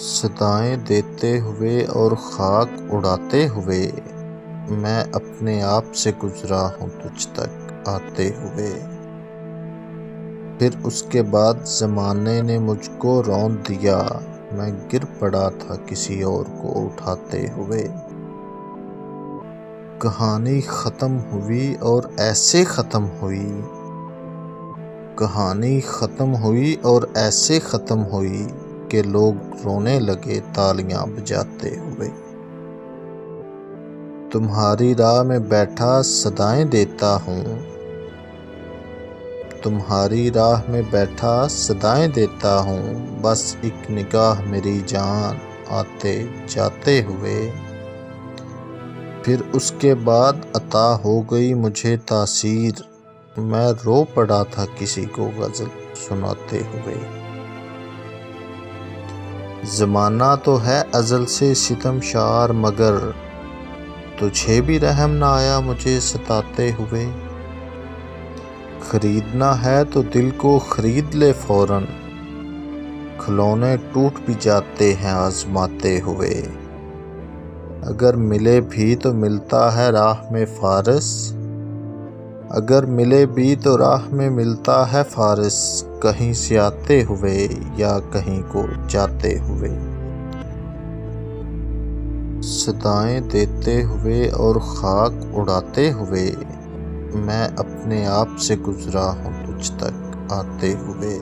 صدائیں دیتے ہوئے اور خاک اڑاتے ہوئے، میں اپنے آپ سے گزرا ہوں تجھ تک آتے ہوئے۔ پھر اس کے بعد زمانے نے مجھ کو رون دیا، میں گر پڑا تھا کسی اور کو اٹھاتے ہوئے۔ کہانی ختم ہوئی اور ایسے ختم ہوئی، کہانی ختم ہوئی اور ایسے ختم ہوئی کہ لوگ رونے لگے تالیاں بجاتے ہوئے۔ تمہاری راہ میں بیٹھا صدائیں دیتا ہوں، تمہاری راہ میں بیٹھا صدائیں دیتا ہوں، بس ایک نگاہ میری جان آتے جاتے ہوئے۔ پھر اس کے بعد عطا ہو گئی مجھے تاثیر، میں رو پڑا تھا کسی کو غزل سناتے ہوئے۔ زمانہ تو ہے ازل سے ستم شار، مگر تجھے بھی رحم نہ آیا مجھے ستاتے ہوئے۔ خریدنا ہے تو دل کو خرید لے فوراً، کھلونے ٹوٹ بھی جاتے ہیں آزماتے ہوئے۔ اگر ملے بھی تو ملتا ہے راہ میں فارس، اگر ملے بھی تو راہ میں ملتا ہے فارس، کہیں سے آتے ہوئے یا کہیں کو جاتے ہوئے۔ صدائیں دیتے ہوئے اور خاک اڑاتے ہوئے، میں اپنے آپ سے گزرا ہوں تجھ تک آتے ہوئے۔